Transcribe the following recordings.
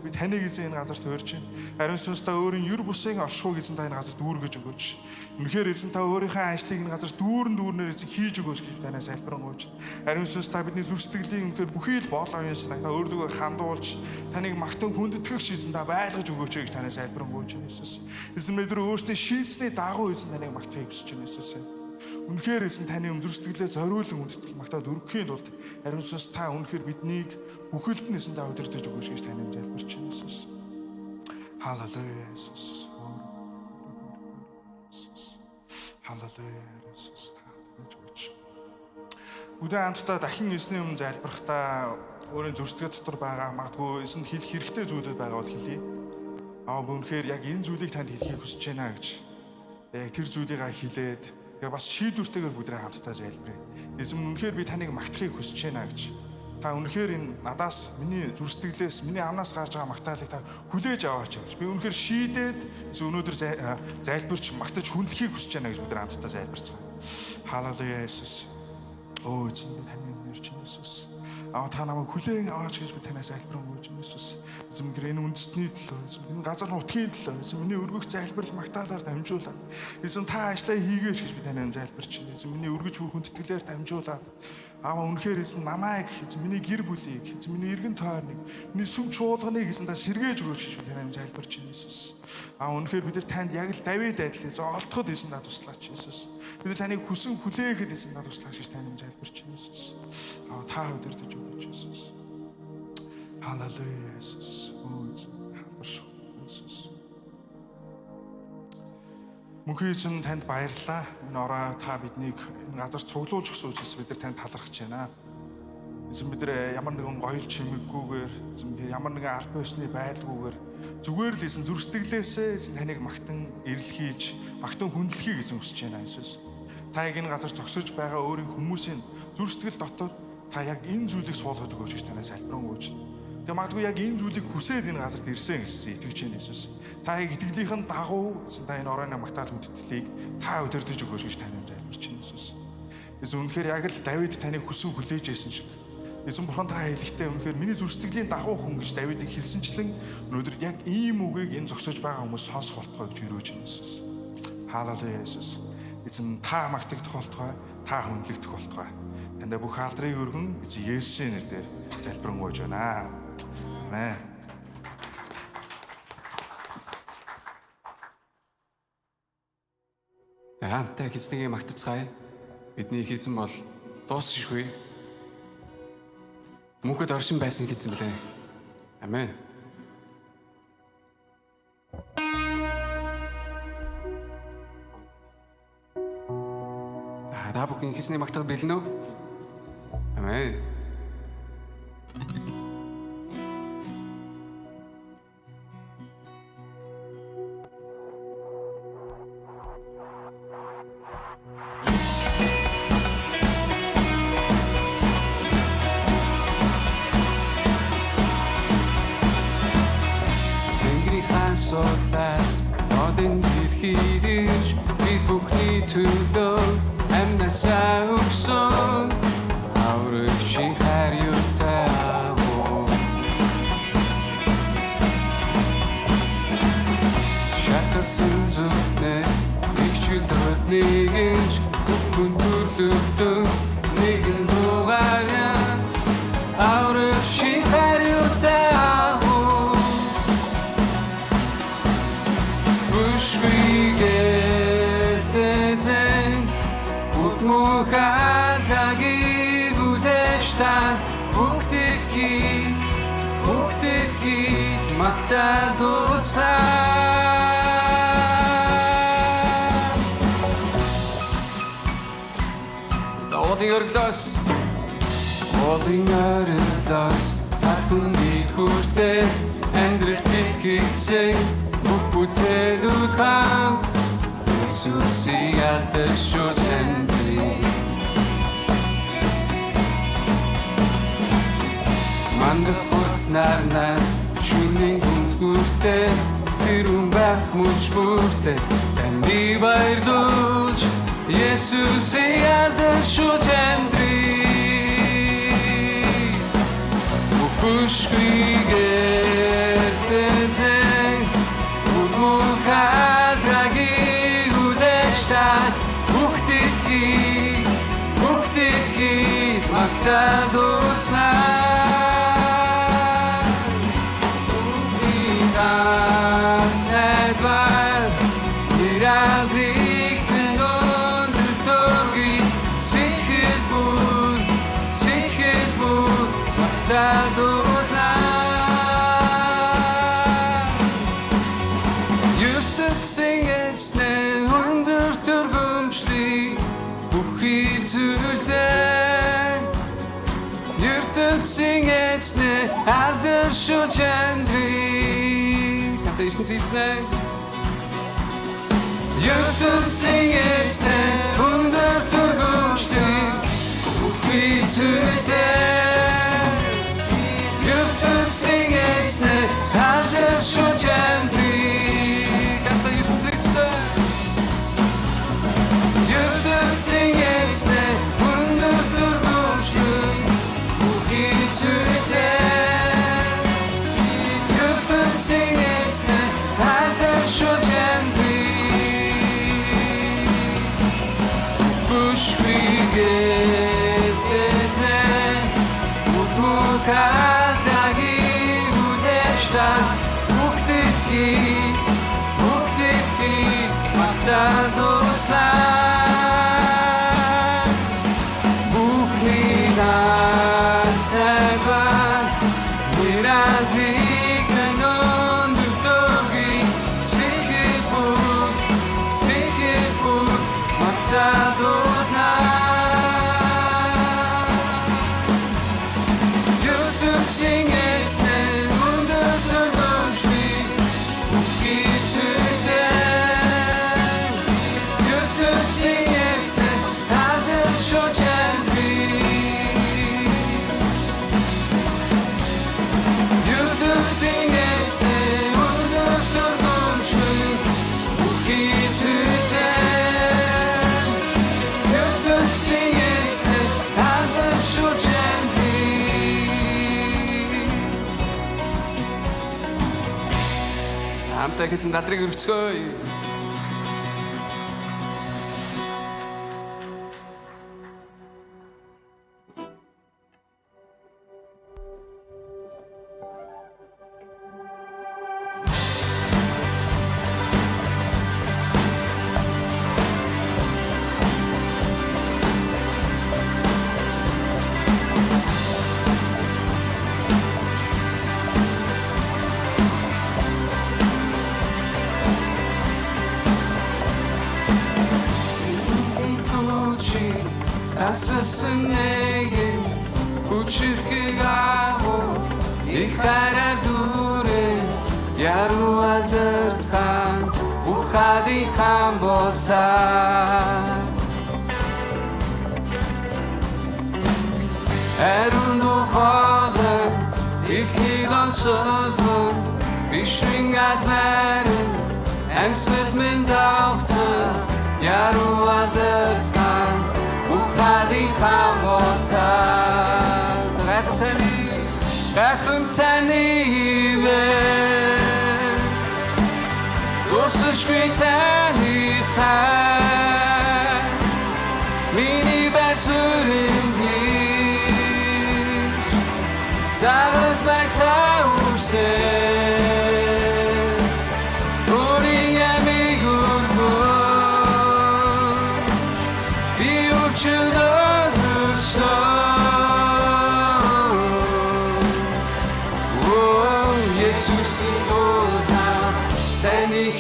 би таныг эзэн энэ газарт урьж байна. Ариун сүнс та өөрийн юр бусын оршихуйг эзэн та энэ газарт дүүргэж өгөөч. Үнэхээр эзэн та өөрийнхөө ажлыг энэ газар дүүрнээр эзэн хийж өгөөч гэж танаас залбирanгуйж. Ариун сүнс та бидний зүрх сэтгэлийн үнэхээр бүхий л боол оюун санааг та өөрийгөө хандуулж таныг магтан хүндэтгэгч эзэн та байлгаж өгөөч гэж танаас залбирanгуйж байна Иесус. Эзэн бид нар өөрсдөө шийдсэний дагуу эзэн таныг магтахыг хүсэж байна Иесус. Үнэхээр эзэн таны зүрх сэтгэлээ зориулан үндэтгэл магтаад өргөхийн тулд ариун сүнс та үнэхээр биднийг бүхэлд нь эзэн та удирдах өгөөч гэж таныг залбирч байна Иесус. Халелуя Иесус. Халелуя Иесус. Үдээ хамтдаа дахин эзний өмнө залбирахдаа өөрийн зүрх сэтгэл дотор байгаа магадгүй эзэнд хэлэх хэрэгтэй зүйлүүд байгаа бол хэлье. Үнэхээр яг энэ зүйлийг танд хэлхийг хүсэж байна гэж. Яг тэр зүйлийг хэлээд тэгээ бас шийдвэртэйгээр бүгдээ хамтдаа залбирая. Эзэн үнэхээр би таныг магтахыг хүсэж байна гэж. Та үнэхээр энэ надаас миний зүрх сэтгэлээс миний амнаас гарч байгаа магтаалыг та хүлээж аваач гэж. Би үнэхээр шийдээд өнөөдөр залбирч магтаж хүндлэхийг хүсэж байна гэж бүгдээ хамтдаа залбирцгаая. Халелуя Иесус. Эзэн би таны өмнө ирж байна Иесус. Та намайг хүлээн аваач гэж би танаас залбирanгуйж байна Иесус. Эзэн энэ үндэстний төлөө, эзэн энэ газар нутгийн төлөө, эзэн миний өргөх залбирал магтаалаар дамжуулаад, эзэн та ажлаа хийгээч гэж би танаас залбирч байна. Эзэн миний өргөж буй хүндэтгэлээр дамжуулаад, үнэхээр эзэн намайг, эзэн миний гэр бүлийг, эзэн миний эргэн тойрныг, миний сүм чуулганыг эзэн та сэргээж өгөөч гэж би танаас залбирч байна Иесус. Үнэхээр бид нар танд яг л Давид адил эзэн олдоход эзэн та туслаач Иесус. Бид таныг хүсэн хүлээхэд эзэн та туслаач гэж танаас залбирч байна Иесус. Та удирдах өгөөч Иесус. Халелуя Иесус. Халбарш Иесус. Мөнхийн эзэн танд баярлалаа. Энэ ороо та биднийг энэ газар цуглуулж өгсөн учраас бид нар танд талархаж байна. Эзэн бид нар ямар нэгэн гоёл чимэггүйгээр, эзэн ямар нэгэн аль биесны байдалгүйгээр зүгээр л эзэн зүрх сэтгэлээсээ эзэн таныг магтан эрэлхийлж, магтан хүндлэхийг эзэн хүсэж байна Иесус. Та яг энэ газар зогсож байгаа өөрийн хүмүүсийн зүрх сэтгэл дотор та яг энэ зүйлийг суулгаж өгөөч гэж танаас залбирanгуйж. Тэгээ магадгүй яг энэ зүйлийг хүсээд энэ газарт ирсэн гэж итгэж байна Иесус. Та яг итгэлийнхэн дагуу эзэн та энэ оройн магтаал хүндэтгэлийг та удирдах өгөөч гэж танаас залбирч байна Иесус. Эзэн үнэхээр яг л Давид таныг хүсэн хүлээж байсан шиг. Эзэн бурхан та хэлэхдээ үнэхээр миний зүрх сэтгэлийн дагуу хүн гэж Давидыг хэлсэнчлэн өнөөдөр яг ийм үгийг энэ зогсож байгаа хүмүүс сонсох болтгой гэж өрөөж байна Иесус. Халелуя Иесус. Эзэн та магтагдах болтгой, та хүндлэгдэх болтгой. Танд бүх алдрыг өргөн эзэн Есүсийн нэрээр залбирanгуйж байна. Амен. Хамтдаа эзнийг магтацгаая. Бидний их эзэн бол дуусчихгүй. Мөнхөд оршин байсан эзэн билээ. Амен. Та бүхэн эзнийг магтах бэлэн үү? Амен. Суулаас одын дэлхийдэж бид бүхний төлөө амьнасаа өгсөн аврагчи хариутай агуу шатасан зүгнээс ихчил дөрөвнийгэж бүхэн төрлөختөн нэгэн дугааря аврагчи хариутай агуу Швигэртэн Утмухатаги гудэштан Ухтэхи Махтадуца Олын өрглөөс Ахтун дид хүртэ Амьдрэх тэтгэгцэн Бүтэдүүд хамт Иесусийг алдаж шууд хандри Мандах хуцнарнаас шүнэн гүнтгүртэ Сэрүүн байх мөч бүртэ Таны баярлуулж Иесусийг алдаж шууд хандри Бүхүшгүйгээр магтаа дууснаа Бүгдийн сайдвар Ираадрыг тэнон дөртөги Сэтгэл бүр магтаа дууснаа Сингэснэ өндөр төргөмжлий бүхий зүйлдээ ертөд сингэснэ алдаршил чандрыг хамтаа ишин зийснэ ертөд сингэснэ өндөр төргөмжлий бүхий зүйлдээ ертөд сингэснэ алдаршил чандрыг Singesne undur durmuştum bu gecede Göktün singesne her şu cembi Kuş bir gecede mutlu kaldahi udeşten Muktiki maktan dostlar Seven, miraglik non duttogi, sitkipur, maktadona. Yurtum singesne, undur durmuşli, ukiçüde. Yurtum singesne, adır şu cembi. Singesne undur durmuşum bu gecede Gördüm singesne aldım şu cembi Хамтаа хийсэн галдрыг өргөцгөөе Asasın nege uçurkig aho ikharar dure yaru aldartan bukhadi kham bota erundu khada ifhidan sodum bishringat meren angslet min dachte yaru aldartan Bukhari khamota Rakhum tani ve Dostu shkritani khan Mini bersurindi Zavet bakta urse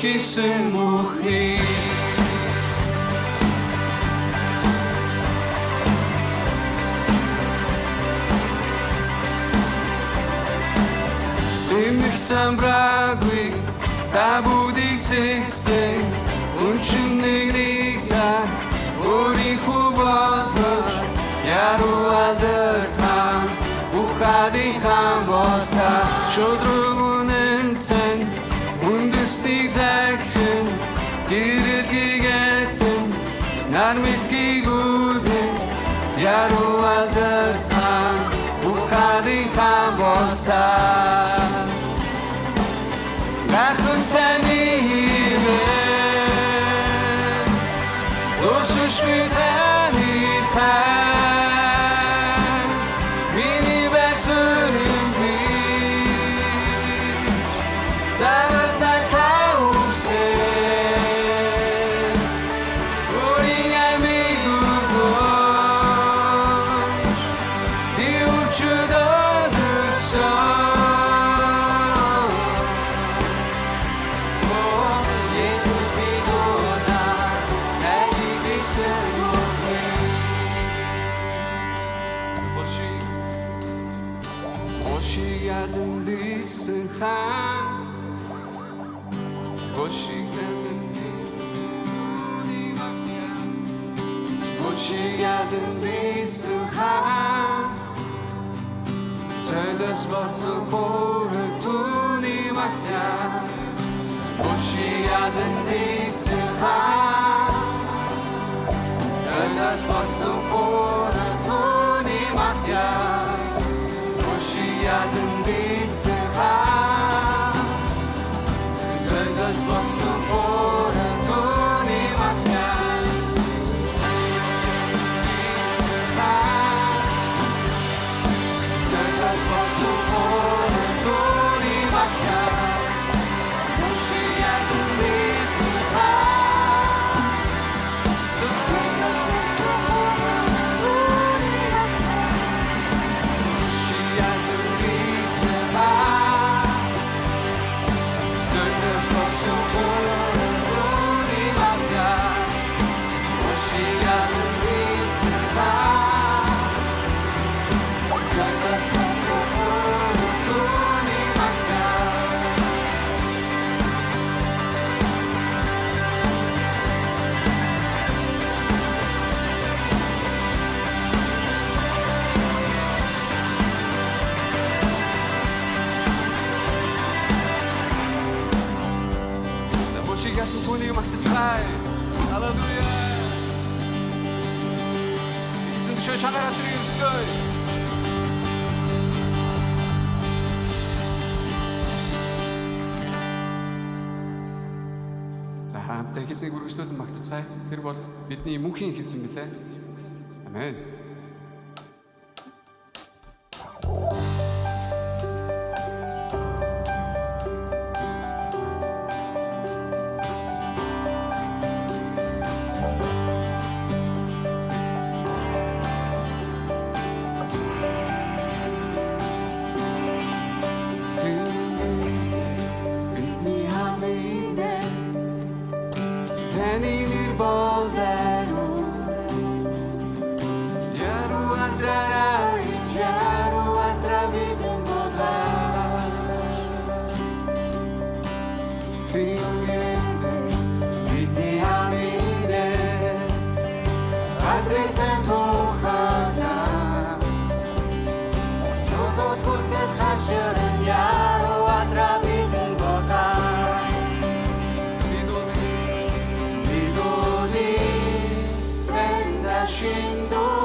Hisin muhi Imiktan bragwi tabudik tiste unchunigliktan uri khubatosh yaru adertan bukhadi khambota shodrugunenten Undestig zaken, giret gigetten, narmit gigude, yaru aldertan, bukhari khambota. Rakhum tani ve, dosu shkritani khan, Geldim bir sıha Çaydaş basın korultuni makta Boşi geldim bir sıha Çaydaş basın korultuni makta Boşi geldim bir sıha Çaydaş basın korultuni makta Sinfonie macht die Zeit. Halleluja. Sind schön чанараад ирсэн. За хамтдаа хийснийг үргэлжлүүлэн магтацгаая. Тэр бол бидний мөнхийн эзэн билээ. Амен. Shindo,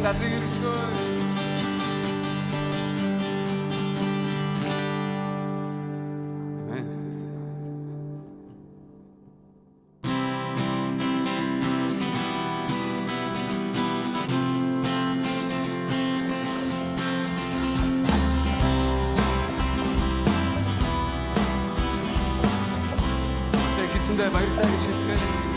나중에 이루시고 기침대 마이를 따기 싫으면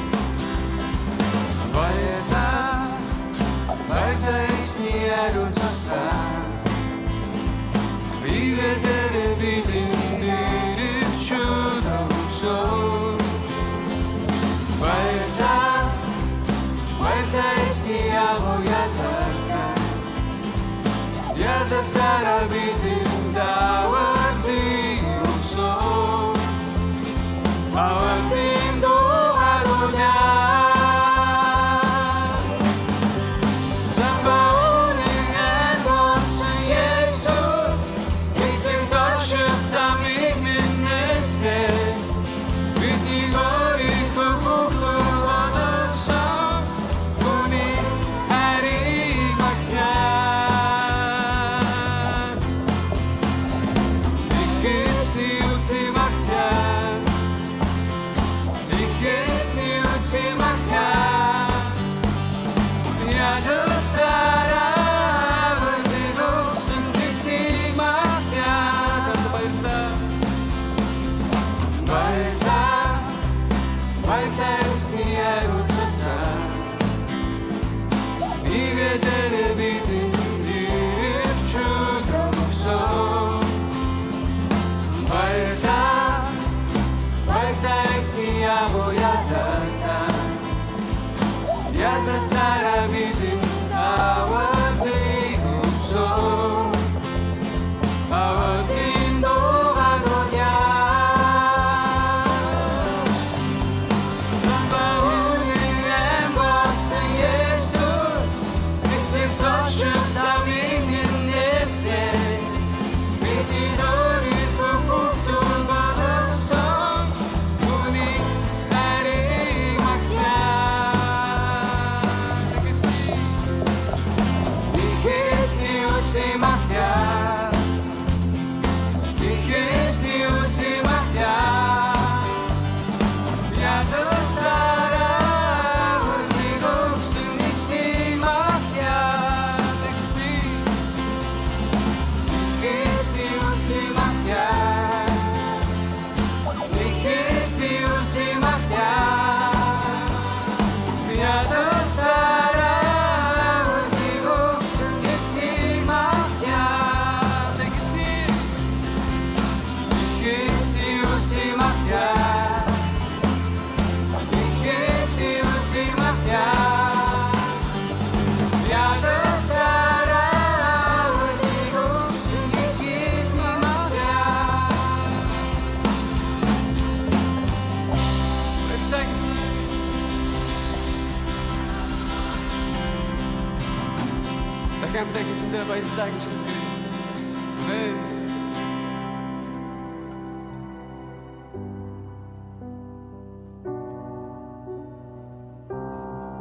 기침대 마이를 따기 싫으면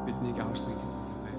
бидний аварсан гэсэн юм байна.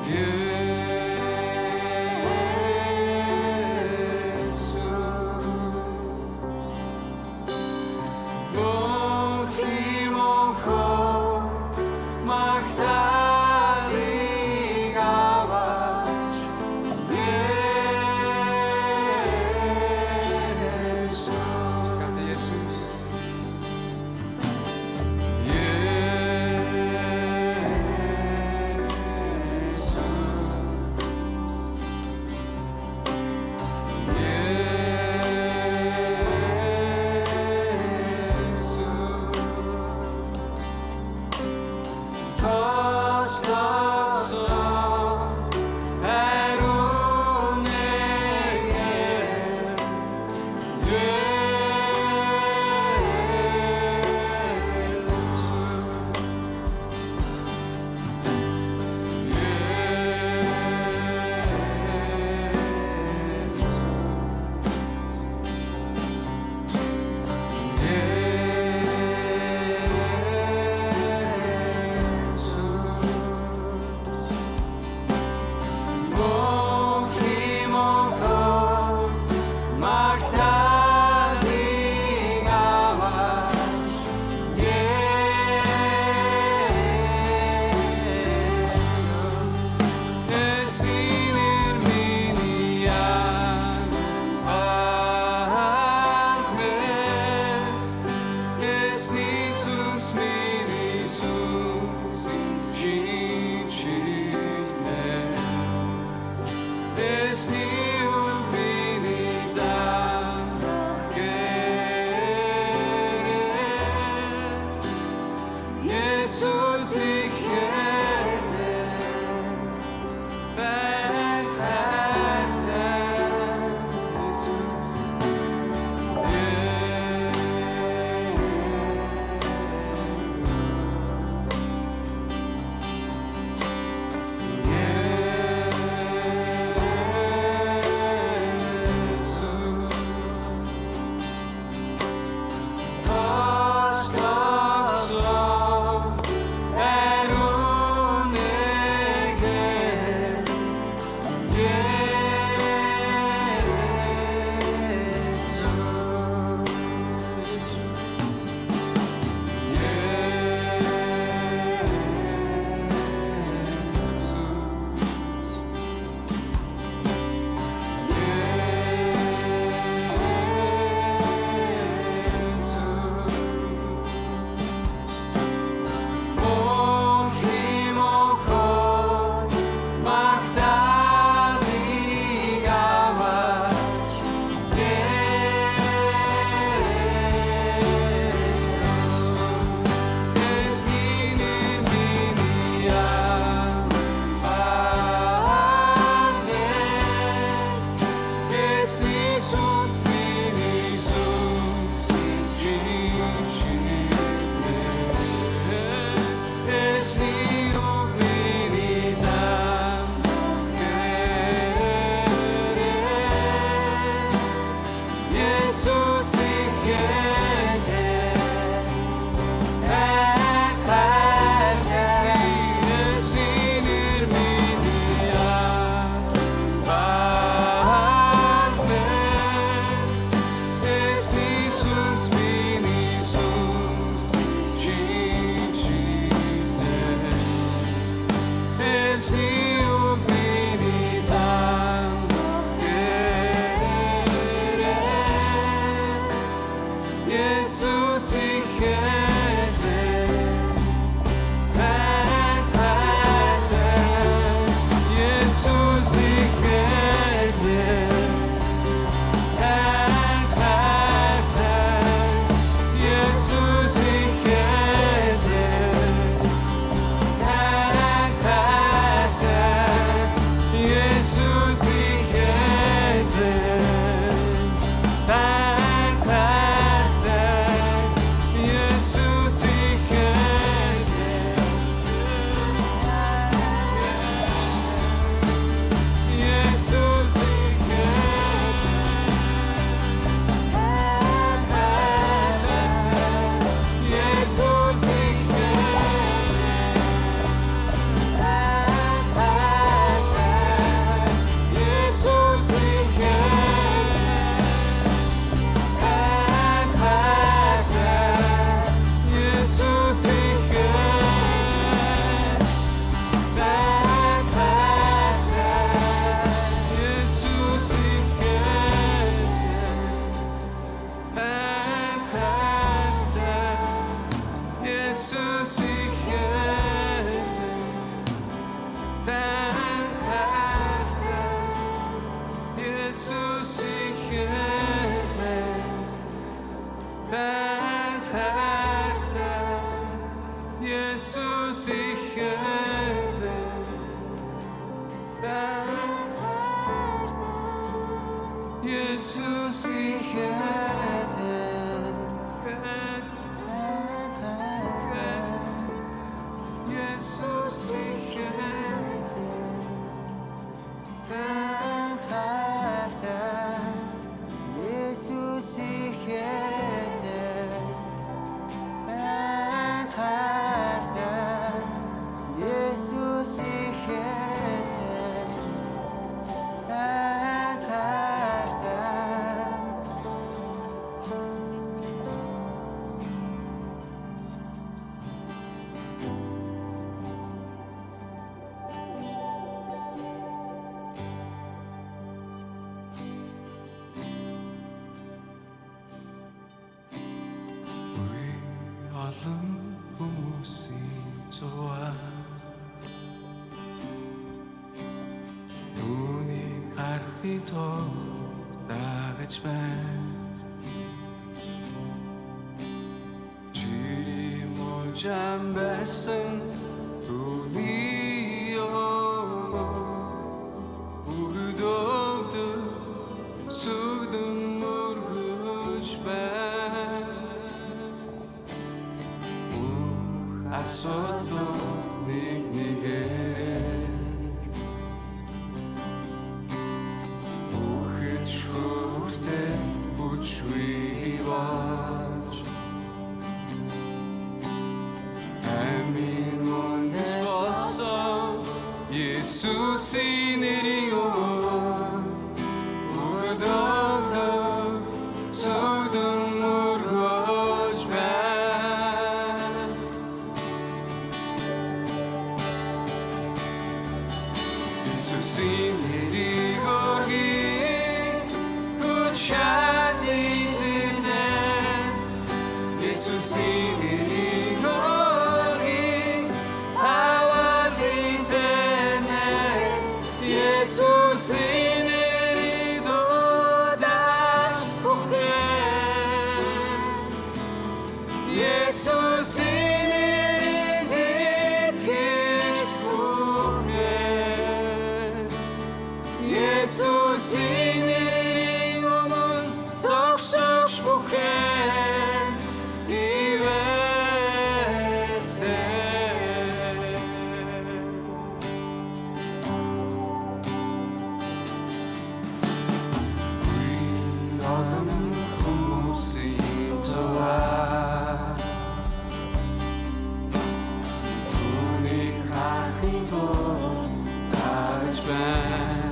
예수 예수 олон хүмүүсийн зуа нүуний харахыг дагаж байна жири можам байсан түүний өрдөөд сүдэн мөргөж байна асуудал нэгнийгээр бүхэл шүртэй бүчгүй болж амин мөндөс болсон Есүсийн нэрийн өрдөөд сүдэн мөргөж байна Есүсийн нэрийг өргөе хүчтэй зинэ Есүсийн нэрийг өргөе хаваатай зинэ Есүсийн нэрийг дуудаж бүхэн Есүсийн нэрийг итгэж бүхэн Есүсийн нэрийн өмнө зогсож бүхэн ивэртэй олон хүмүүсийн зуа түүний харахыг дагаж байна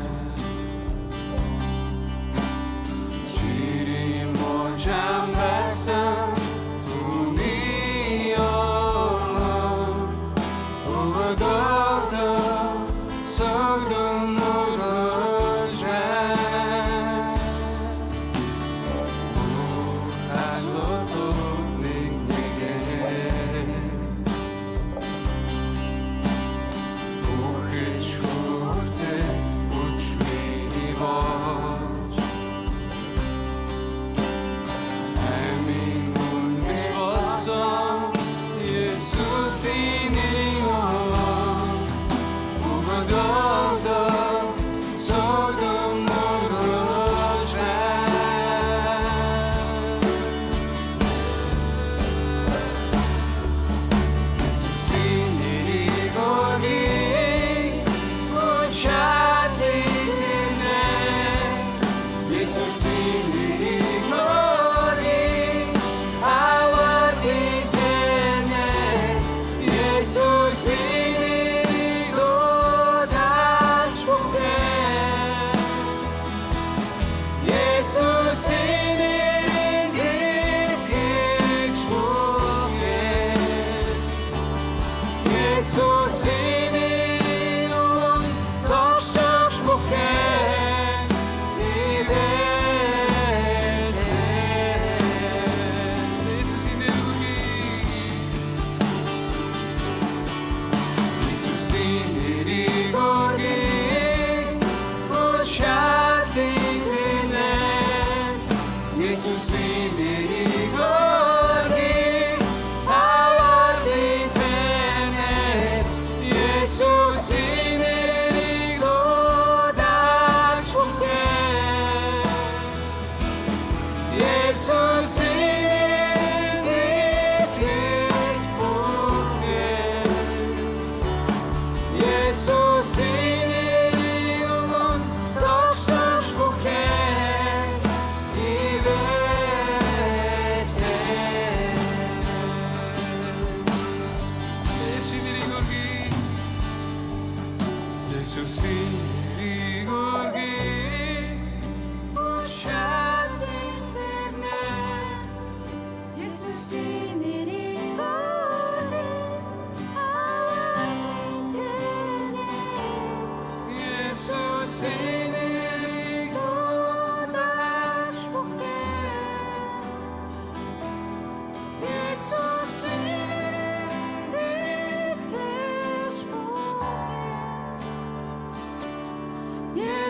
жири можам байсан түүний өрдөөд сүдэн мөргөж байна асуудал нэгнийгээр бүхэл шүртэй бүчгүй болж амин мөндөс болсон Есүсийн нэрийн өрдөөд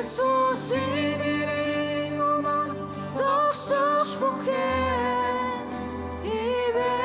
Есүсийн нэрийн өмнө зогсож бүхэн ивэлээ.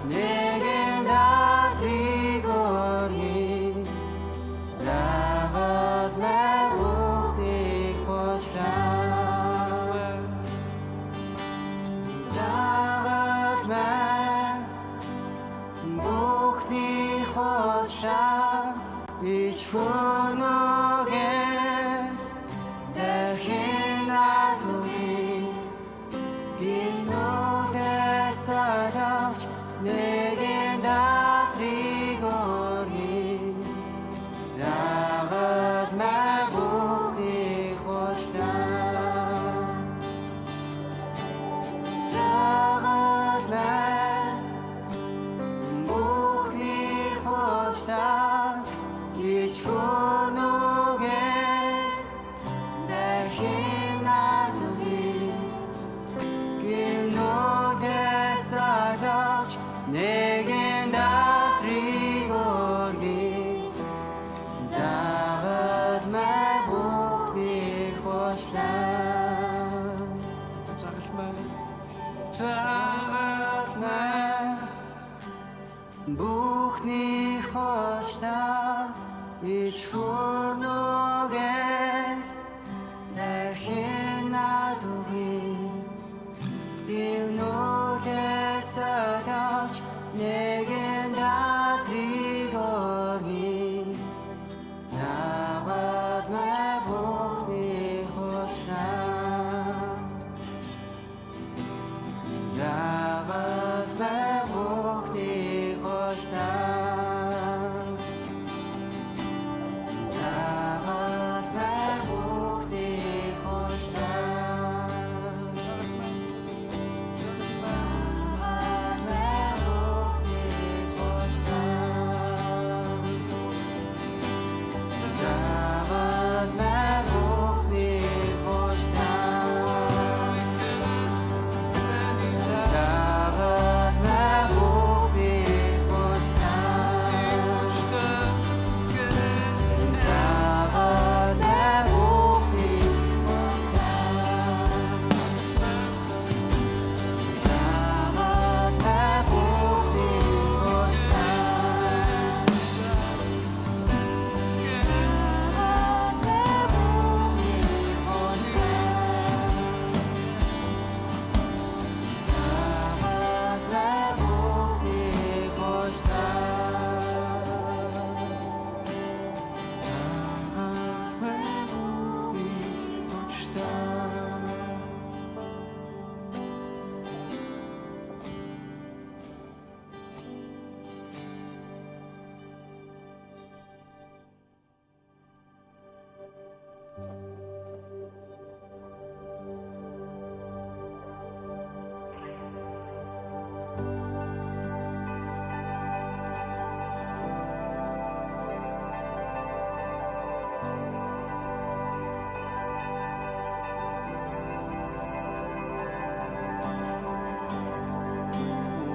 내게 다 드리고니 작은 매국이 고사 작은 매국이 고사 이 추노게 대hin 나두리 빈노대 사덕 내게 다 드리고니 작은 매국이 고사 작은 매국이 고사 이 추노게 대hin 나누기 길노대 사덕 내겐 다 드리고니 작은 매국이 고시다 작은 매국이 고시다 이 추노게 대hin 나두기 빌노게 사덕 내겐 다 드리고니 나와 매복이 고사 나와 매복이 고사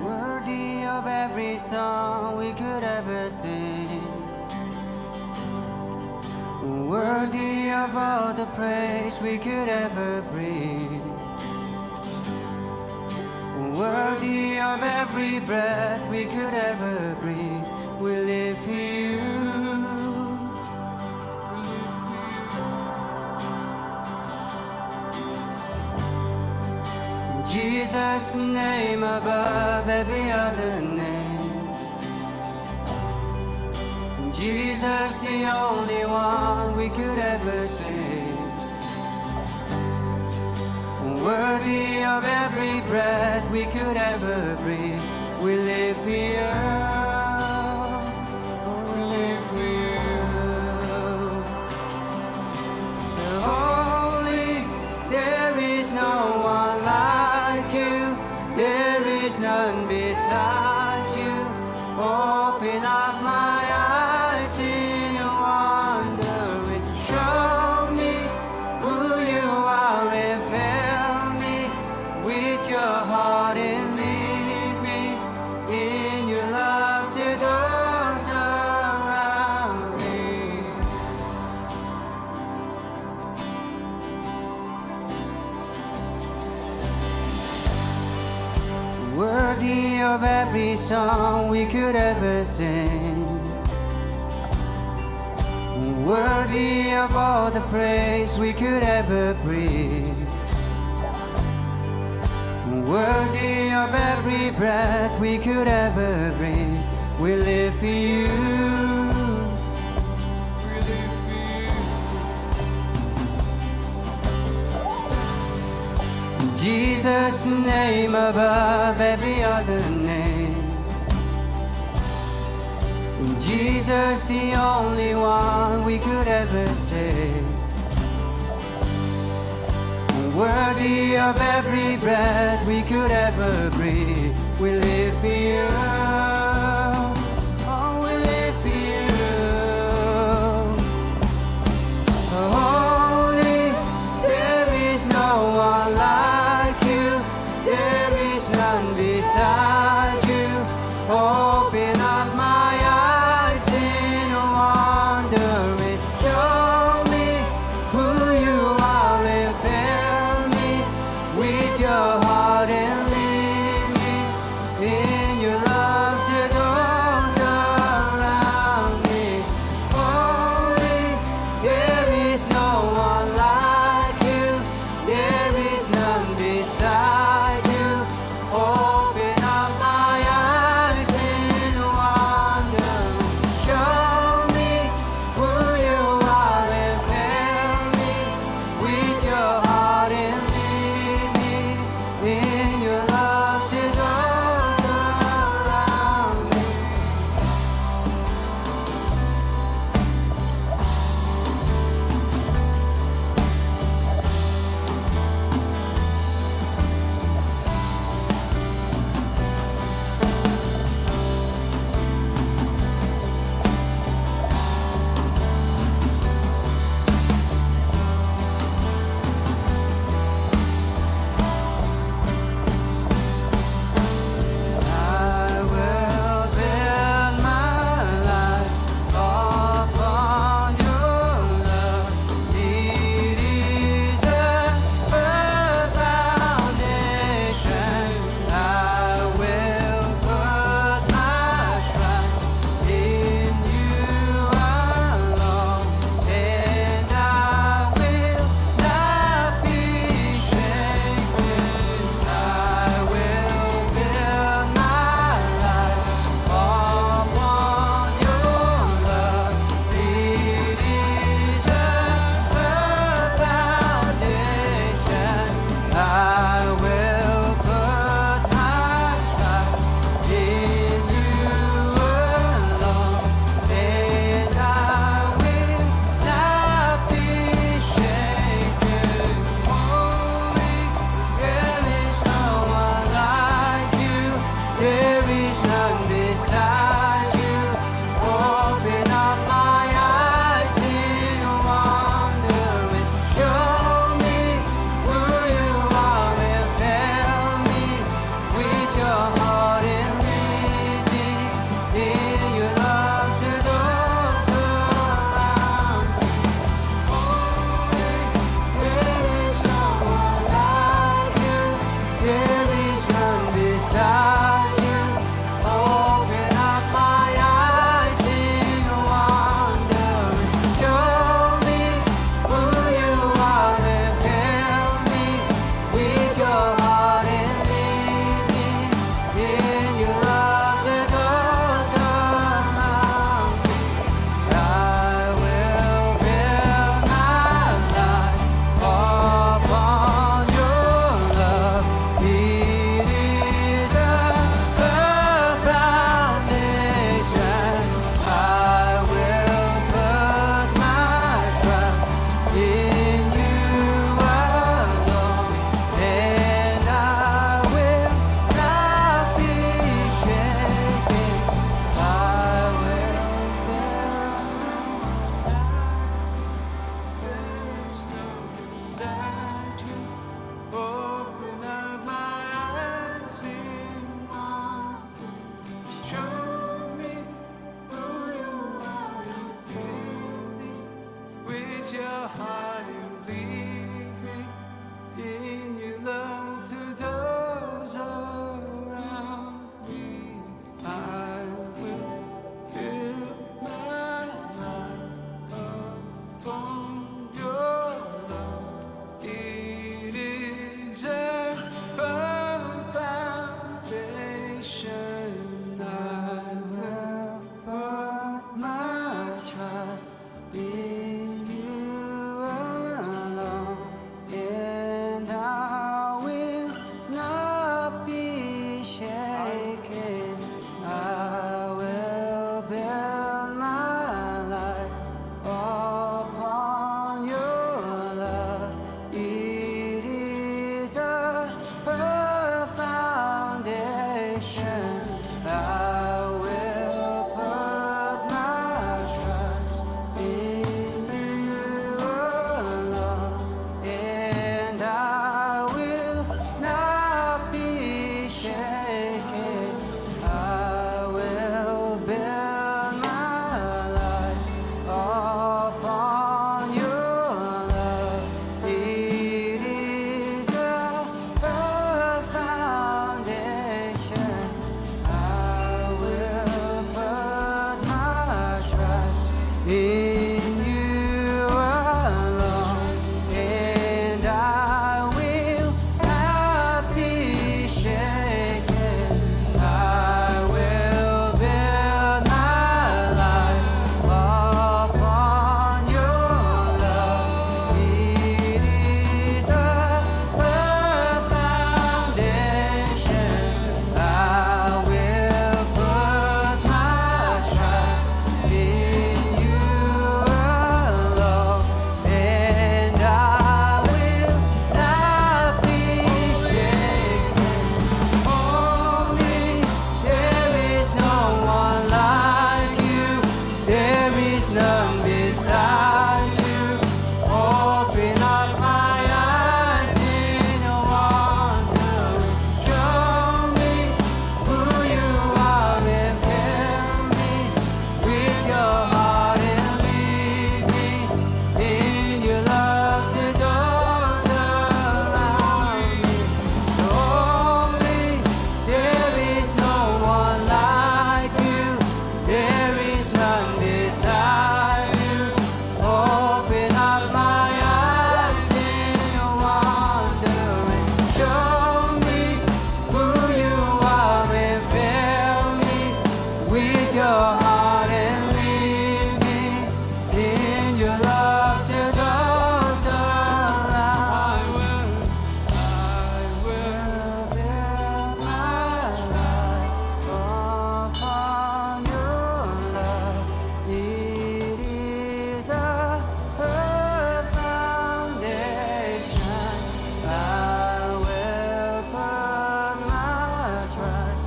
Worthy of every song we could ever sing, worthy of all the praise we could ever bring, worthy of every breath we could ever breathe. We live for you. Jesus, the name above every other name. Jesus, the only one we could ever sing. Worthy of every breath we could ever breathe. We live for you. We live for you. Holy, there is no one like you. There is none beside you. Open up my eyes in your wonder. Show me who you are and fill me with your heart and lead me in your love to those around me. Worthy of every every song we could ever sing. Worthy of all the praise we could ever breathe. Worthy of every breath we could ever breathe. We live for you. Jesus, the name above every other name. Jesus, the only one we could ever say. Worthy of every breath we could ever breathe. We live for you. Oh, we live for you. Holy, there is no one like you. There is none beside you. Open up my eyes in wonder. Show me who you are and fill me with your heart and lead me in your love to those around me. Holy, there is no one like you. There is none beside you. Open up my eyes in wonder. Show me who you are and fill me with your heart and lead me in your love to those around me. I will build my life upon your love. It is a firm foundation. I will put my trust in you alone, and I will not be shaken. I will build my life upon your love. It is a firm foundation. I will put my trust in you alone, and I will not be shaken. Holy, there is no one like you. There is none beside you. Open up my eyes in wonder and show me who you are and fill me with your heart and lead me in your love to those around me. There is no one like you. There is none beside you. Open up my eyes in wonder and show me who you are and fill me with your heart and lead me in your love to those around me. I will build my life upon your love. It is a firm foundation. I will put my trust in you alone, and I will not be shaken. I will build beside you. Open up my eyes in wonder. Show me who you are and fill me with your heart and lead me in your love to those around me. with your heart and lead me in your love to those alive. I will build my life upon your love. It is a firm foundation. I will put my trust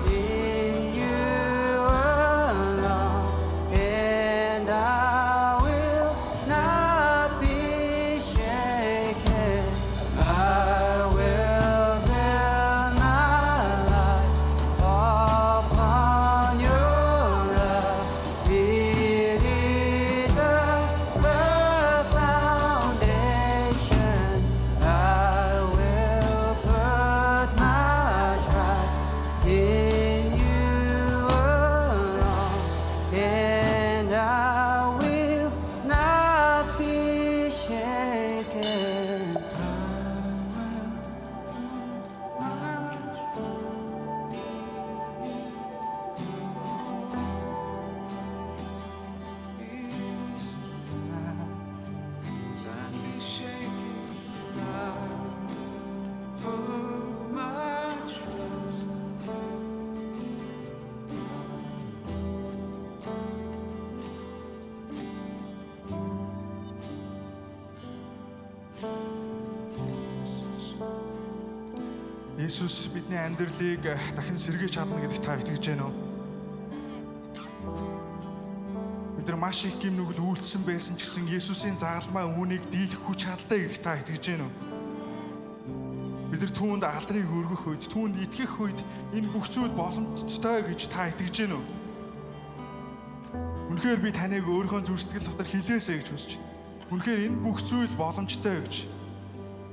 in you alone, and I will not be shaken. I will build my life upon your love. It is a firm foundation. I will put my trust in you alone, and I will not be shaken. Иесус бидний амьдралыг дахин сэргийж чадна гэдэгт та итгэж байна уу? Бид нар маш их гим нүгэл үйлдсэн байсан ч гэсэн Иесусийн загалмай үүнийг дийлэх хүч чадалтай гэдэгт та итгэж байна уу? Бид нар түүнд алдрыг өргөх үед, түүнд итгэх үед энэ бүх зүйл боломжтой гэж та итгэж байна уу? Үнэхээр би таныг өөрийнхөө зүрх дотор хилээсэй гэж хүсэж байна. Үнэхээр энэ бүх зүйл боломжтой гэж.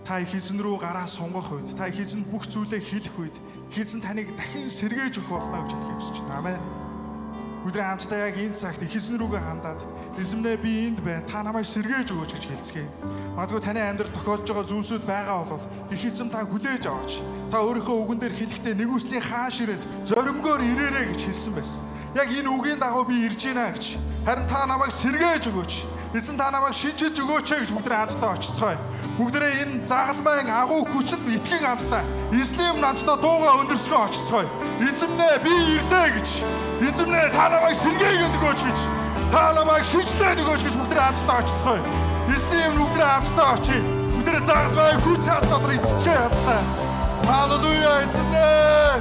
Та эзэн рүү гараа сунгах үед, та эзэн бүх зүйлээ хэлэх үед, эзэн таныг дахин сэргээж өгөх болно гэж хэлхийг хүсэж байна. Амен. Өдрийн хамтдаа яг энэ цагт эзэн рүүгээ хандаад, эзэмнээ би энд байна. Та намайг сэргээж өгөөч гэж хэлцгээе. Магадгүй таны амьдрал тохиолдож байгаа зүйлсүүд байгаа бол эзэн та хүлээж аваач. Та өөрийнхөө үгэн дээр хэлэхдээ нэгүслийн хаан ширээд зоримгоор ирээрэй гэж хэлсэн байсан. Яг энэ үгийн дагуу би ирж байна гэж. Харин та намайг сэргээж өгөөч. Эзэн та намайг шинчилж өгөөч гэж бүгдээ хамтдаа очицгоё. Бүгдээ энэ загалмайн агуу хүчинд итгэн хамтдаа эзний намтдаа дууга өндөрсгөө очицгоё. Эзэмнээ би ирлээ гэж. Эзэмнээ та намайг сэргээгээд өгөөч гэж. Та намайг шинчлээд өгөөч гэж бүгдээ хамтдаа очицгоё. Эзний бүгдээ хамтдаа очие. Бүгдээ загалмайн хүч чадвар итгэцгээе хамтдаа. Халелуя эзэмнээ.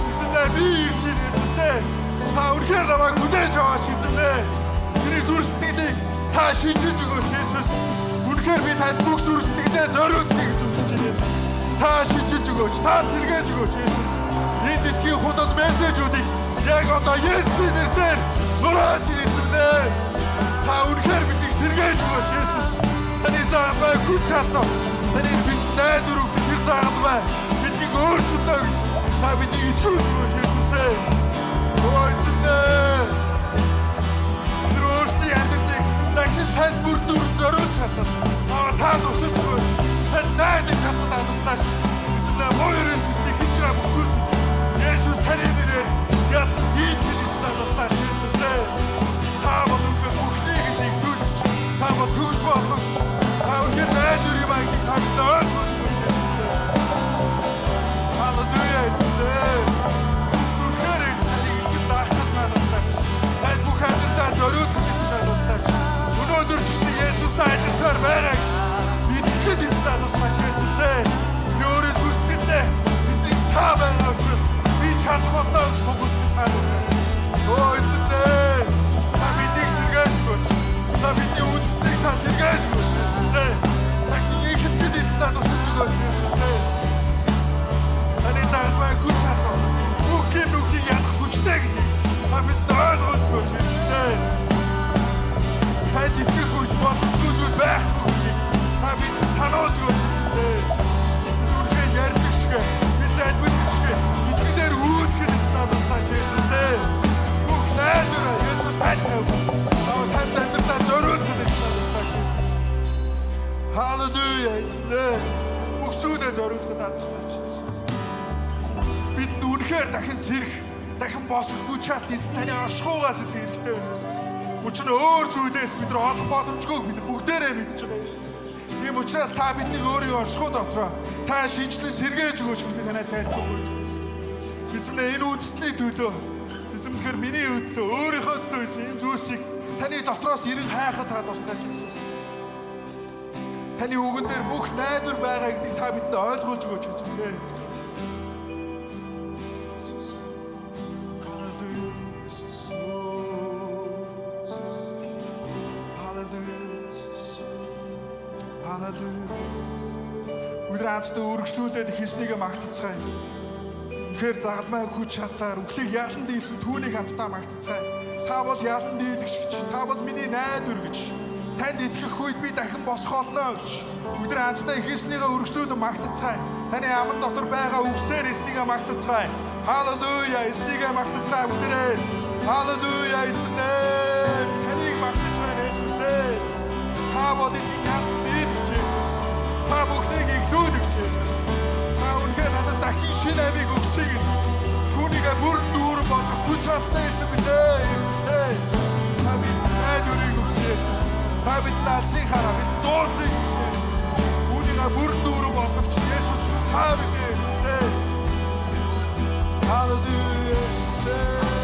Эзэмнээ би ирж байна Иесусээ. Та үргээр намайг хүлээж аваач эзэмнээ. Миний зүрх сэтгэлийг та шинжиж өгөөч Иесус. Үнэхээр би танд бүх зүрх сэтгэлээ зориулъя гэж хүсэж байна. Та шинжиж өгөөч, та сэргээж өгөөч Иесус. Энэ дэлхийн худад мессежүүдийг яг одоо Есүсийн нэрээр нурааж ирсэнээ. Та үнэхээр бидийг сэргээж өгөөч Иесус. Таны загалмай хүч чадна. Таны бид найдвар өгөх загалмай биднийг өөрчилсөн. Та биднийг итгэж өгөөч Иесусээ. Ой эзэмнээ. Дахин танд бүр дүр зориулж чадсан. Та тусаж өгөөч. Танд найдаж чадсан танаслаач. Эзэмнээ хоёр Иесусийг хийж байгаа бүхэл Иесус таны нэрээр яд хийж танаслаач Иесусээ. Та бүхэн бүхнийг зэгдүүлж, та бүхэн болгож, та бүхэн найдвар юм аяг танд ойлгуулж Иесусээ. Халелуя Иесусээ. Бүхэн Иесусийг даахад танаслаач. Танд бүхэн амтаа зориулж танаслаач. Өнөөдөр ч Есүс ажилласаар байгааг итгэж танаслаач Есүсээ. Би өөрөө зүсгэлээ. Эцэг та байгаа учраас би чадхатай сүгэл таалаа. Оо Есүсээ. Та бидийг сэргээж өгөөч. Та бидний үндэснийг та сэргээж өгөөч Есүсээ. Та их хэдийд танаслаж өгөөч Есүсээ. Таны загалмай хүч чадна. Бүх юм нүхийг ядах хүчтэй гэдгийг та бид ойлгож өгөөч Есүсээ. Танд итгэх үед боломжгүй байхгүй. Та бид санааж өгөөч. Түргээр ярьдаг шиг, бид найдвар шиг, итгэлээр үүдгэж танаслаач Есүсээ. Бүх найдвар Есүс танд тавь. Танд амьдралаа зориулж танаслаач Есүс. Халелуя эзэмнээ. Бүх зүйлээ зориулж танаслаач Есүс. Бид үнэхээр дахин сэрэх, дахин босох хүч чадал эзэн таны оршихугаас эзэн хэрэгтэй байна Есүс. Учир нь өөр зүйлээс бид нар олох боломжгүй бид бүгдээрээ мэдж байгаа Есүс. Тийм учраас та биднийг өөрийн оршихуй дотроо та шинжлэн сэргээж өгөөч гэж би танаас айлтгаж байна. Эзэн энэ үндэсний төлөө эзэн тэгэхээр миний өдлөө өөрийнхөө төлөө энэ зүйлсийг таны дотроос ирэн хайхад та туслаач Есүс. Таны үгэн дээр бүх найдвар байгаа гэдгийг та бидэнд ойлгуулж өгөөч эзэн. Хамтдаа үргэлжлүүлээд хийснийг магтацгаая. Үнэхээр загалмай хүч чадлаар үхлийг ялан дийлсэн түүнийг хамтдаа магтацгаая. Та бол ялан дийлэгч гэж, та бол миний найдвар гэж. Танд итгэх үед би дахин босох олно гэж. Өдөр хамтдаа хийснийгээ үргэлжлүүлэн магтацгаая. Таны аман дотор байгаа үгсээр эзнийгээ магтацгаая. Халелуя, эзнийгээ магтацгаая өдрөө. Халелуя, эзнээ. Таныг магтацгаая Есүсээ. Та бол эзний ялан дийлэгч Есүс. Та бүхнийг игдүүлэгч Есүс. Та үнэхээр надад дахин шинэ амийг өгсөй гэж. Түүнийг бүрэн дүүрэн болгох хүч чадлаа эзэн билээ Есүсээ. Та бид найдварыг өгсөй Есүс. Та бид наалсыг хараа бид дуурлыг өгсөй. Түүнийг бүрэн дүүрэн болгох Есүс та билээ Есүсээ. Халелуя Есүсээ.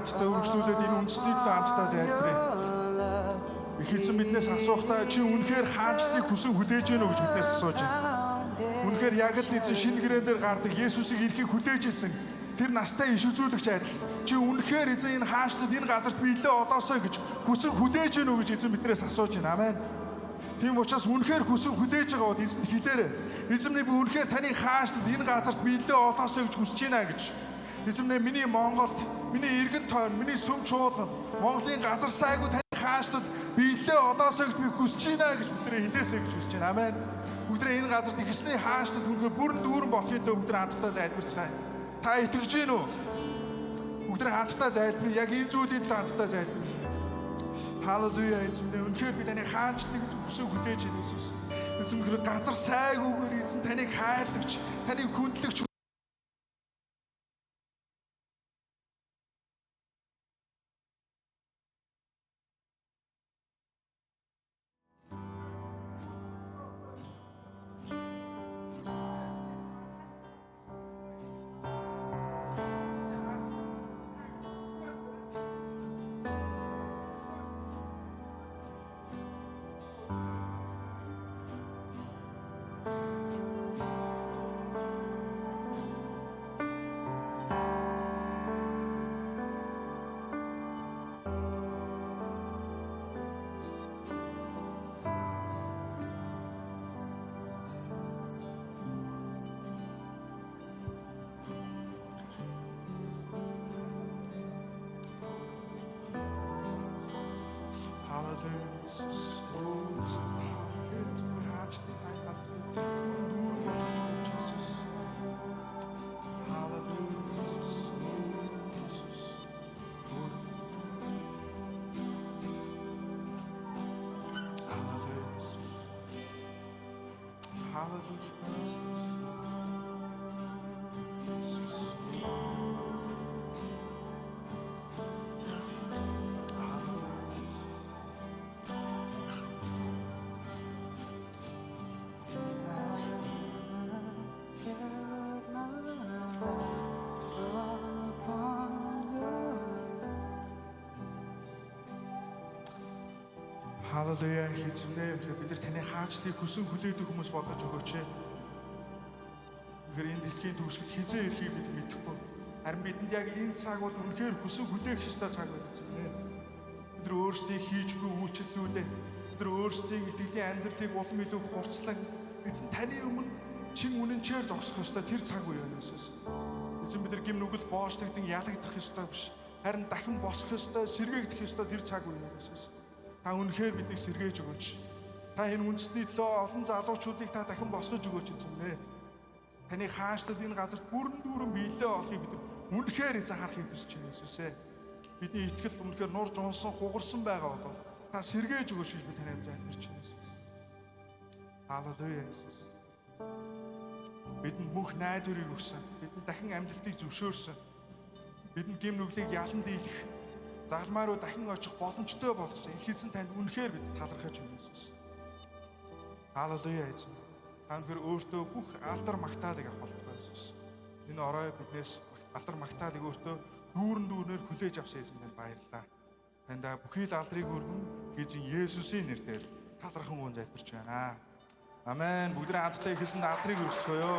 Хамтдаа үргэлжлүүлээд энэ үндэснийг л хамтдаа зайлтгая. Их эзэн биднээс асуухдаа чи үнэхээр хаанчлыг хүсэн хүлээж гэнэ үү гэж биднээс асууж байна. Үнэхээр яг л эзэн шинэ гэрээн дээр гардаг Есүсийг ирэхийг хүлээж исэн тэр настай иш үзүүлэгч адил чи үнэхээр эзэн энэ хаанчлалд энэ газарт биелээ олоосоо гэж хүсэн хүлээж гэнэ үү гэж эзэн биднээс асууж байна. Амен. Тийм учраас үнэхээр хүсэн хүлээж байгаа бол эзэнд хэлээрэй. Эзэн минь би үнэхээр таны хаанчлалд энэ газарт биелээ олоосоо гэж хүсэж байна гэж. Эзэн минь миний Монголд миний иргэн тойрон, миний сүм чуулганд Монголын газар сайгүй таны хаанчлалд биелээ олоосоо гэж би хүсэж байна гэж бүгдээ хэлээсэй гэж хүсэж байна. Амен. Бүгдээ энэ газарт ихсний хаанчлалд үнэхээр бүрэн дүүрэн болохын тулд бүгдээ хамтдаа залбирцгаая. Та итгэж гин үү? Бүгдээ хамтдаа залбирая. Яг энэ зүйлийг л хамтдаа залбирая. Халелуя эзэн минь үнэхээр би таны хаанчлалыг хүсэн хүлээж байна Иесус. Эзэн минь газар сайгүйгээр эзэн таныг хайрлагч, таныг хүндэлэгч Халелуя хийцэнэ. Бид нар таны хаачлыг хүсэн хүлээдэг хүмүүс болгож өгөөч. Тэгэхээр энэ дэлхийн төгсгөл хизээ ирэхийг бид мэдэхгүй. Харин бидэнд яг энэ цаг бол үнэхээр хүсэн хүлээх ёстой цаг байна. Бид нар өөрсдийн хийж буй үйлчлэлүүдээ, бид нар өөрсдийн итгэлийн амьдралыг улам илүү хурцлан эзэн таны өмнө чин үнэнчээр зогсох ёстой тэр цаг үе байна Иесус. Эзэн бид нар гим нүгэл боочлогдсон ялагдах ёстой биш. Харин дахин босох ёстой, сэргээгдэх ёстой тэр цаг үе байна Иесус. Та үнэхээр биднийг сэргээж өгөөч. Та энэ үндэсний төлөө олон залуучуудыг та дахин босгож өгөөч эзэмнэ. Таны хаанчлал энэ газарт бүрэн дүүрэн биелээ олохыг бид үнэхээр эзэн харахыг хүсэж байна Иесус ээ. Бидний итгэл үнэхээр нурж унсан, хугарсан байгаа бол та сэргээж өгөөч гэж би танайд залбирч байна Иесус. Халелуя Иесус. Бидэнд мөнх найдварыг өгсөн. Бидэнд дахин амжилтыг зөвшөөрсөн. Бидэнд гим нүглийг ялан дийлэх загламаа руу дахин очих боломжтой болгож их эзэн танд үнэхээр бид талархаж байна Иесус. Халелуя эзэн. Та өнөхөр өөртөө бүх алдар магтаалыг авах болтугай Иесус. Энэ орой биднээс алдар магтаалыг өөртөө дүүрэн дүүрнээр хүлээж авсан эзэн танд баярлалаа. Танд бүхий л алдрыг өргөн эзэн Есүсийн нэрээр талархан гүн залбирч байна. Амен. Бүгдээ хамтдаа их эзэнд алдрыг өргөцгөөё.